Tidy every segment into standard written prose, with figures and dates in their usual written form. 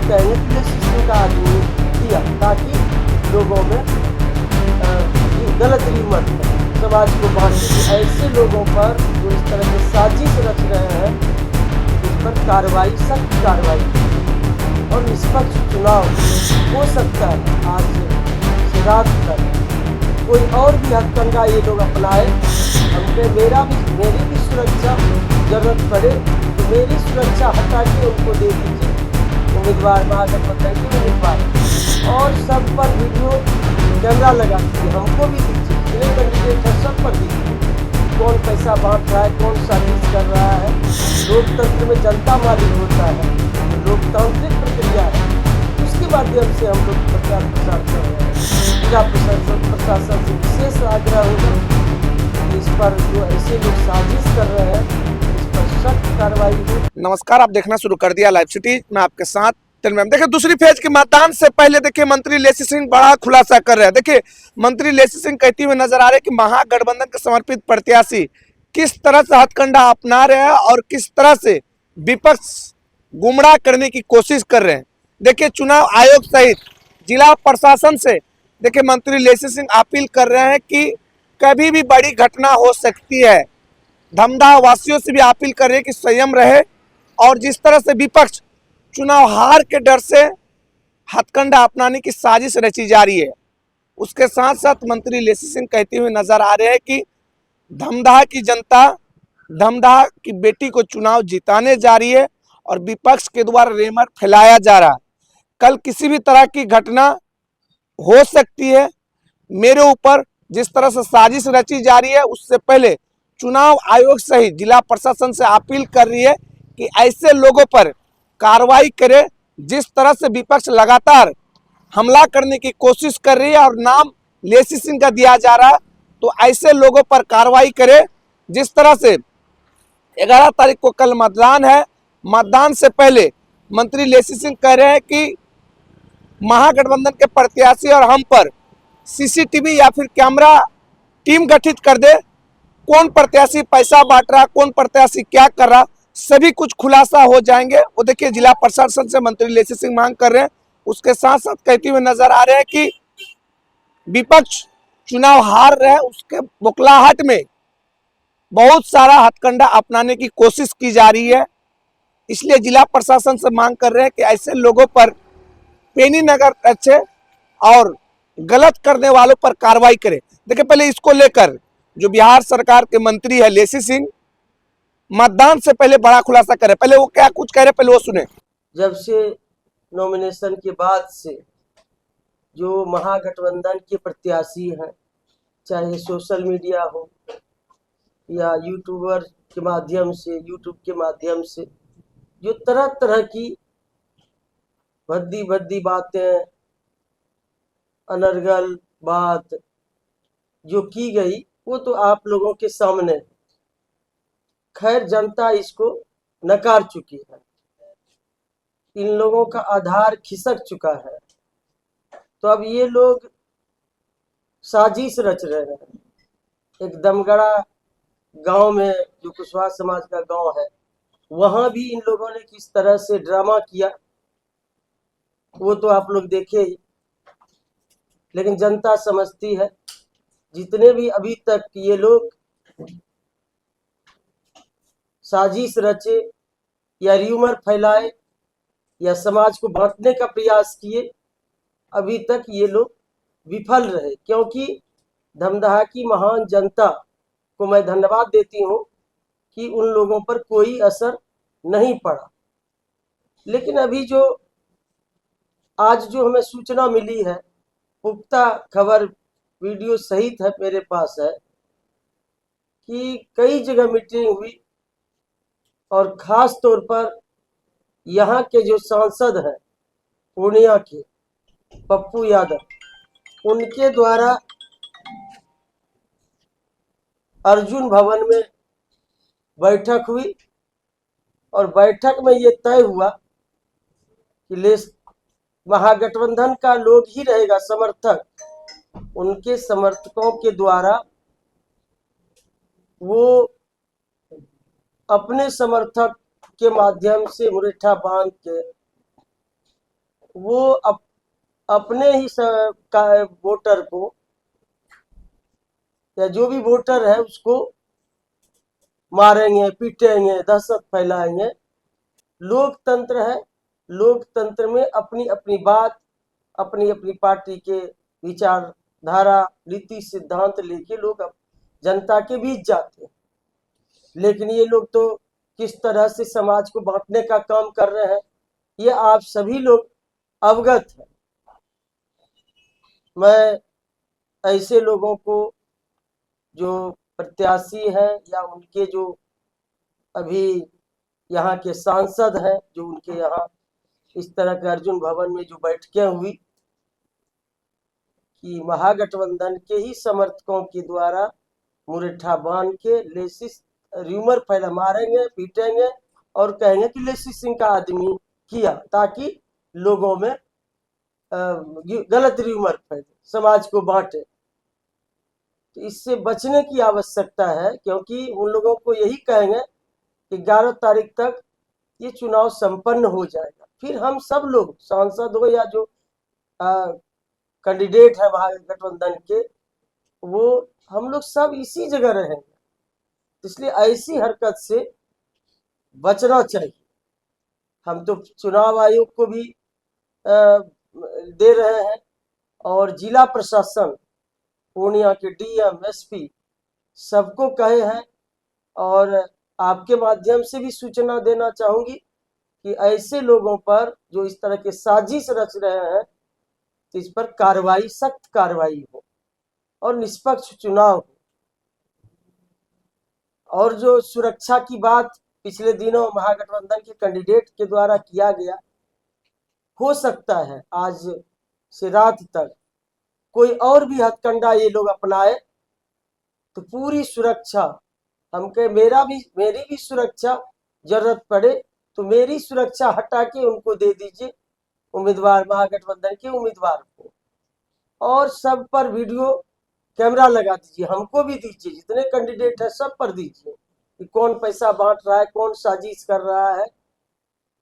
कहेंगे police system का आदमी दिया, ताकि लोगों में ये गलत रीमत समाज को बांटने की, ऐसे लोगों पर जो इस तरह की साजिश रच रहे हैं, इस पर कार्रवाई, सख्त कार्रवाई और निष्पक्ष चुनाव हो सकता है। आज से रात तक कोई और भी हथकंडा ये लोग अपनाए, हमने मेरी भी सुरक्षा जरूरत पड़े तो मेरी सुरक्षा हटा के उनको दे दीजिए, उम्मीदवार महागठबंधन के उम्मीदवार, और सब पर वीडियो कैमरा लगा दीजिए, हमको भी दीजिए, जितने कैंडिडेट है सब पर दीजिए, कौन पैसा बांट रहा है, कौन सर्विस कर रहा है। लोकतंत्र में जनता मालिक होता है, लोकतांत्रिक प्रक्रिया है, उसके माध्यम से हम लोग प्रचार प्रसार कर रहे हैं। जिला प्रशासन से विशेष आग्रह होगा इस पर जो ऐसे लोग साजिश कर रहे हैं, इस पर सख्त कार्रवाई हो। नमस्कार, आप देखना शुरू कर दिया लाइव सिटी, मैं आपके साथ मैम। देखिए, दूसरी फेज के मतदान से पहले देखिए मंत्री लेसी सिंह बड़ा खुलासा कर रहे हैं। देखिए, मंत्री लेसी सिंह कहती हुए नजर आ रहे हैं कि महागठबंधन के समर्पित प्रत्याशी किस तरह से हथकंडा अपना रहे हैं और किस तरह से विपक्ष गुमराह करने की कोशिश कर रहे हैं। देखिए, चुनाव आयोग सहित जिला प्रशासन से देखिए मंत्री लेसी सिंह अपील कर रहे हैं कि कभी भी बड़ी घटना हो सकती है। धमदाह वासियों से भी अपील कर रहे हैं कि संयम रहे, और जिस तरह से विपक्ष चुनाव हार के डर से हथकंडा अपनाने की साजिश रची जा रही है, उसके साथ साथ मंत्री लेसी सिंह कहते हुए नजर आ रहे हैं कि धमदाह की जनता धमदाह की बेटी को चुनाव जिताने जा रही है और विपक्ष के द्वारा रेमर फैलाया जा रहा है। कल किसी भी तरह की घटना हो सकती है। मेरे ऊपर जिस तरह से साजिश रची जा रही है, उससे पहले चुनाव आयोग सहित जिला प्रशासन से अपील कर रही है कि ऐसे लोगों पर कार्रवाई करे। जिस तरह से विपक्ष लगातार हमला करने की कोशिश कर रही है और नाम लेसी सिंह का दिया जा रहा है, तो ऐसे लोगों पर कार्रवाई करे। जिस तरह से 11 तारीख को कल मतदान है, मतदान से पहले मंत्री लेसी सिंह कह रहे हैं कि महागठबंधन के प्रत्याशी और हम पर सीसीटीवी या फिर कैमरा टीम गठित कर दे, कौन प्रत्याशी पैसा बांट रहा, कौन प्रत्याशी क्या कर रहा, सभी कुछ खुलासा हो जाएंगे। वो देखिए जिला प्रशासन से मंत्री लेसी सिंह मांग कर रहे हैं। उसके साथ साथ कहते हुए नजर आ रहे हैं कि विपक्ष चुनाव हार रहे हैं, उसके बुकलाहट में बहुत सारा हथकंडा अपनाने की कोशिश की जा रही है। इसलिए जिला प्रशासन से मांग कर रहे हैं कि ऐसे लोगों पर पेनी नगर अच्छे और गलत करने वालों पर कार्रवाई करे। देखिए, पहले इसको लेकर जो बिहार सरकार के मंत्री है लेसी सिंह मतदान से पहले बड़ा खुलासा करे। पहले वो क्या कुछ कह रहे, पहले वो सुने। जब से नॉमिनेशन के बाद से जो महागठबंधन के प्रत्याशी हैं, चाहे सोशल मीडिया हो या यूट्यूबर के माध्यम से, यूट्यूब के माध्यम से, जो तरह तरह की भद्दी भद्दी बातें, अनर्गल बात जो की गई, वो तो आप लोगों के सामने, खैर जनता इसको नकार चुकी है। इन लोगों का आधार खिसक चुका है, तो अब ये लोग साजिश रच रहे हैं। एक दमगड़ा गांव में, जो कुशवाहा समाज का गांव है, वहां भी इन लोगों ने किस तरह से ड्रामा किया वो तो आप लोग देखे ही। लेकिन जनता समझती है, जितने भी अभी तक ये लोग साजिश रचे या र्यूमर फैलाए या समाज को बांटने का प्रयास किए, अभी तक ये लोग विफल रहे। क्योंकि धमदाहा की महान जनता को मैं धन्यवाद देती हूं कि उन लोगों पर कोई असर नहीं पड़ा। लेकिन अभी जो आज जो हमें सूचना मिली है, पुख्ता खबर वीडियो सहित है मेरे पास है, कि कई जगह मीटिंग हुई और खास तौर पर यहाँ के जो सांसद हैं पूर्णिया के पप्पू यादव, उनके द्वारा अर्जुन भवन में बैठक हुई और बैठक में ये तय हुआ कि महागठबंधन का लोग ही रहेगा समर्थक, उनके समर्थकों के द्वारा वो अपने समर्थक के माध्यम से मुरेठा बांध के वो अपने ही वोटर को या जो भी वोटर है उसको मारेंगे, पीटेंगे, दहशत फैलाएंगे। लोकतंत्र है, लोकतंत्र में अपनी अपनी बात, अपनी अपनी पार्टी के विचारधारा, नीति सिद्धांत लेके लोग जनता के बीच जाते हैं। लेकिन ये लोग तो किस तरह से समाज को बांटने का काम कर रहे हैं, ये आप सभी लोग अवगत हैं। मैं ऐसे लोगों को, जो प्रत्याशी हैं या उनके जो अभी यहाँ के सांसद हैं, जो उनके यहाँ इस तरह के अर्जुन भवन में जो बैठकें हुई कि महागठबंधन के ही समर्थकों के द्वारा मुरेठा बांध के लेसिस र्यूमर फैला, मारेंगे, पीटेंगे और कहेंगे कि लेसी सिंह का आदमी किया, ताकि लोगों में गलत र्यूमर फैले, समाज को बांटे। तो इससे बचने की आवश्यकता है, क्योंकि उन लोगों को यही कहेंगे कि 11 तारीख तक ये चुनाव संपन्न हो जाएगा, फिर हम सब लोग सांसद हो या जो कैंडिडेट है महागठबंधन के, वो हम लोग सब इसी जगह रहेंगे। इसलिए ऐसी हरकत से बचना चाहिए। हम तो चुनाव आयोग को भी दे रहे हैं और जिला प्रशासन, पूर्णिया के डीएम, एसपी सबको कहे हैं, और आपके माध्यम से भी सूचना देना चाहूंगी कि ऐसे लोगों पर जो इस तरह के साजिश रच रहे हैं, तो इस पर कार्रवाई, सख्त कार्रवाई हो और निष्पक्ष चुनाव हो। और जो सुरक्षा की बात पिछले दिनों महागठबंधन के कैंडिडेट के द्वारा किया गया, हो सकता है आज से रात तक कोई और भी हथकंडा ये लोग अपनाए, तो पूरी सुरक्षा, हम कहे मेरी भी सुरक्षा जरूरत पड़े तो मेरी सुरक्षा हटा के उनको दे दीजिए, उम्मीदवार, महागठबंधन के उम्मीदवार को, और सब पर वीडियो कैमरा लगा दीजिए, हमको भी दीजिए, जितने कैंडिडेट है सब पर दीजिए कि कौन पैसा बांट रहा है, कौन साजिश कर रहा है,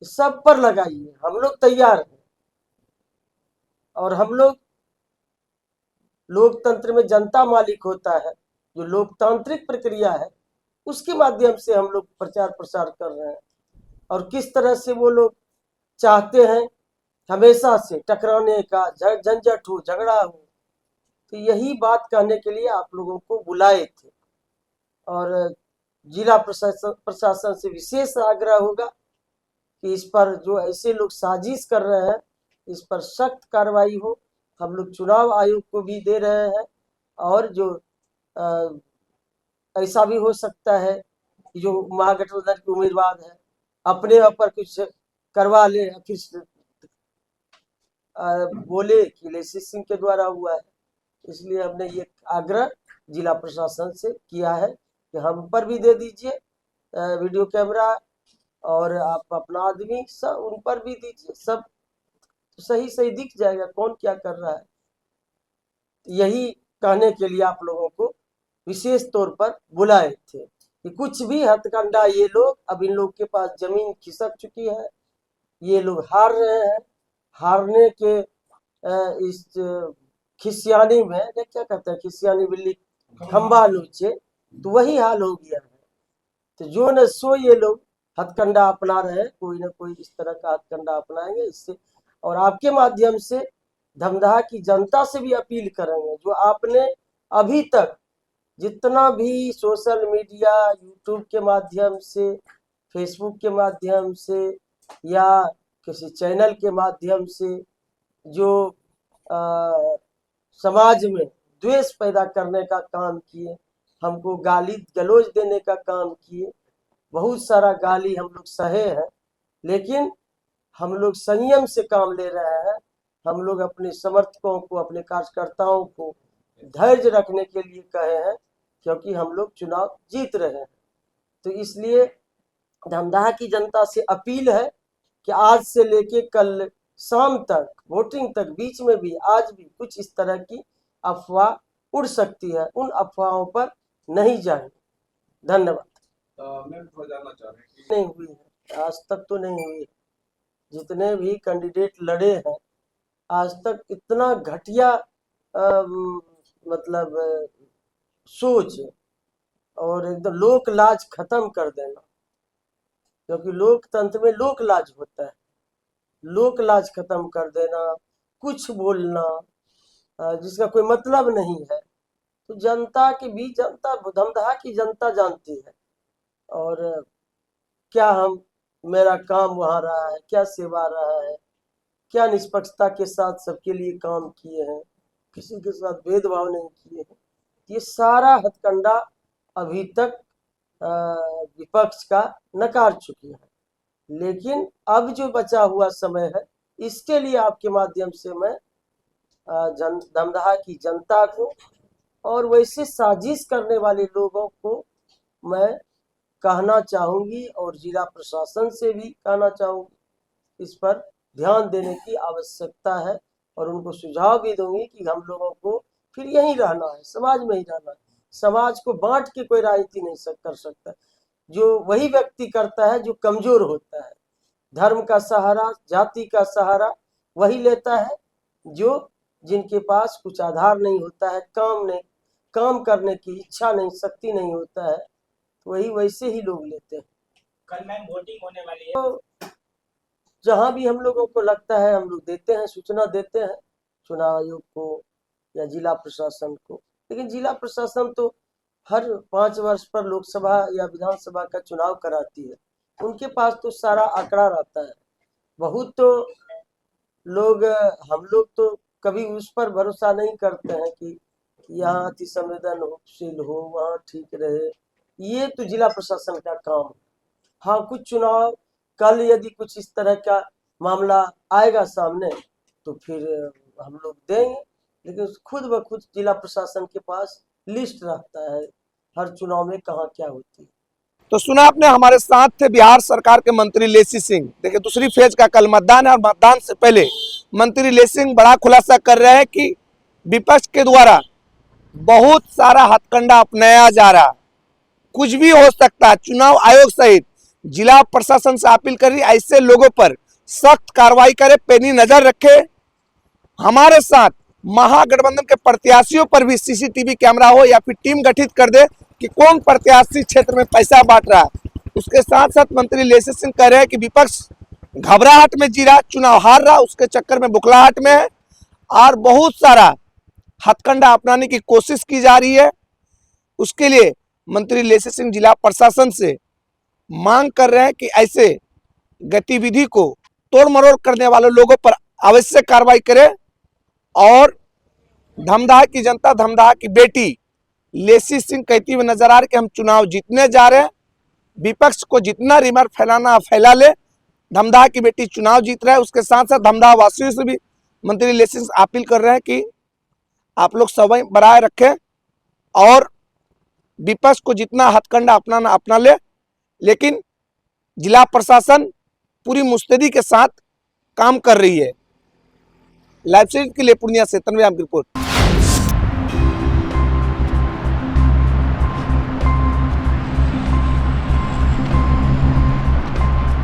सब पर लगाइए। हम लोग तैयार हैं, और हम लोग, लोकतंत्र में जनता मालिक होता है, जो लोकतांत्रिक प्रक्रिया है उसके माध्यम से हम लोग प्रचार प्रसार कर रहे हैं। और किस तरह से वो लोग चाहते हैं हमेशा से टकराने का, झंझट हो, झगड़ा हो, तो यही बात कहने के लिए आप लोगों को बुलाए थे। और जिला प्रशासन से विशेष आग्रह होगा कि इस पर जो ऐसे लोग साजिश कर रहे हैं, इस पर सख्त कार्रवाई हो। हम लोग चुनाव आयोग को भी दे रहे हैं, और जो ऐसा भी हो सकता है कि जो महागठबंधन के उम्मीदवार है अपने ऊपर कुछ करवा ले, फिर बोले कि लेसी सिंह के द्वारा हुआ है। इसलिए हमने ये आग्रह जिला प्रशासन से किया है कि हम पर भी दे दीजिए वीडियो कैमरा, और आप अपना आदमी सब उन पर भी दीजिए, सब सही सही दिख जाएगा कौन क्या कर रहा है। यही कहने के लिए आप लोगों को विशेष तौर पर बुलाए थे कि कुछ भी हथकंडा ये लोग, अब इन लोग के पास जमीन खिसक चुकी है, ये लोग हार रहे हैं, हारने के इस खिसियानी में, क्या कहते हैं, खिसियानी बिल्ली खंबा नोचे, तो वही हाल हो गया है। तो जो न सो ये लोग हथकंडा अपना रहे, कोई ना कोई इस तरह का हथकंडा अपनाएंगे इससे। और आपके माध्यम से धमदाहा की जनता से भी अपील करेंगे, जो आपने अभी तक जितना भी सोशल मीडिया, यूट्यूब के माध्यम से, फेसबुक के माध्यम से या किसी चैनल के माध्यम से जो समाज में द्वेष पैदा करने का काम किए, हमको गाली गलौज देने का काम किए, बहुत सारा गाली हम लोग सहे हैं, लेकिन हम लोग संयम से काम ले रहे हैं। हम लोग अपने समर्थकों को, अपने कार्यकर्ताओं को धैर्य रखने के लिए कहे हैं, क्योंकि हम लोग चुनाव जीत रहे हैं। तो इसलिए धमदाहा की जनता से अपील है कि आज से लेके कल शाम तक, वोटिंग तक, बीच में भी आज भी कुछ इस तरह की अफवाह उड़ सकती है, उन अफवाहों पर नहीं जाए। धन्यवाद। मैं जानना चाह रहा हूं कि नहीं हुई है, आज तक तो नहीं हुई। जितने भी कैंडिडेट लड़े हैं आज तक इतना घटिया मतलब सोच और एकदम लोक लाज खत्म कर देना, क्योंकि लोकतंत्र में लोक लाज होता है, लोक लाज खत्म कर देना, कुछ बोलना जिसका कोई मतलब नहीं है। तो जनता के बीच, जनता धमधा की जनता जानती है, और क्या हम मेरा काम वहाँ रहा है, क्या सेवा रहा है, क्या निष्पक्षता के साथ सबके लिए काम किए हैं, किसी के साथ भेदभाव नहीं किए हैं। ये सारा हथकंडा अभी तक विपक्ष का नकार चुकी है। लेकिन अब जो बचा हुआ समय है, इसके लिए आपके माध्यम से मैं धमदाहा की जनता को और वैसे साजिश करने वाले लोगों को मैं कहना चाहूंगी, और जिला प्रशासन से भी कहना चाहूंगी, इस पर ध्यान देने की आवश्यकता है। और उनको सुझाव भी दूंगी कि हम लोगों को फिर यहीं रहना है, समाज में ही रहना है। समाज को बांट के कोई राजनीति नहीं कर सकता। जो वही व्यक्ति करता है जो कमजोर होता है। धर्म का सहारा, जाति का सहारा वही लेता है जो जिनके पास कुछ आधार नहीं होता है, काम करने की इच्छा नहीं, शक्ति नहीं होता है, तो वही वैसे ही लोग लेते हैं। कल मैम वोटिंग होने वाली है, तो जहां भी हम लोगों को लगता है हम लोग देते हैं, सूचना देते हैं चुनाव आयोग को या जिला प्रशासन को। लेकिन जिला प्रशासन तो हर 5 वर्ष पर लोकसभा या विधानसभा का चुनाव कराती है, उनके पास तो सारा आंकड़ा रहता है। बहुत तो लोग, हम लोग तो कभी उस पर भरोसा नहीं करते हैं कि यहाँ अति संवेदनशील हो, वहाँ ठीक रहे। ये तो जिला प्रशासन का काम है। हाँ, कुछ चुनाव कल यदि कुछ इस तरह का मामला आएगा सामने तो फिर हम लोग देंगे, लेकिन खुद ब खुद जिला प्रशासन के पास लिस्ट रहता है हर चुनाव में कहाँ क्या होती है। तो सुना आपने, हमारे साथ थे बिहार सरकार के मंत्री लेसी सिंह। देखिए, दूसरी फेज का कल मतदान है और मतदान से पहले मंत्री लेसी सिंह बड़ा खुलासा कर रहे हैं कि विपक्ष के द्वारा बहुत सारा हथकंडा अपनाया जा रहा, कुछ भी हो सकता है। चुनाव आयोग सहित जिला प्रशासन से अपील कर रही, ऐसे लोगों पर सख्त कार्रवाई करे, पैनी नजर रखे। हमारे साथ महागठबंधन के प्रत्याशियों पर भी सीसीटीवी कैमरा हो या फिर टीम गठित कर दे कि कौन प्रत्याशी क्षेत्र में पैसा बांट रहा है। उसके साथ साथ मंत्री लेसी सिंह कह रहे हैं कि विपक्ष घबराहट में जी रहा, चुनाव हार रहा, उसके चक्कर में बुखलाहट में है और बहुत सारा हथकंडा अपनाने की कोशिश की जा रही है। उसके लिए मंत्री लेसी सिंह जिला प्रशासन से मांग कर रहे हैं कि ऐसे गतिविधि को तोड़ मरोड़ करने वाले लोगों पर आवश्यक कार्रवाई करे और धमदाहा की जनता, धमदाहा की बेटी लेसी सिंह कहती हुई नजर आ रही कि हम चुनाव जीतने जा रहे हैं, विपक्ष को जितना रिमर फैलाना फैला ले, धमदाहा की बेटी चुनाव जीत रहा है। उसके साथ साथ धमदाहा वासियों से भी मंत्री लेसी सिंह अपील कर रहे हैं कि आप लोग समय बनाए रखें और विपक्ष को जितना हथकंडा अपनाना अपना ले, लेकिन जिला प्रशासन पूरी मुस्तैदी के साथ काम कर रही है। लाइव स्ट्रीम के लिए पूर्णिया से तन्वी आम की रिपोर्ट।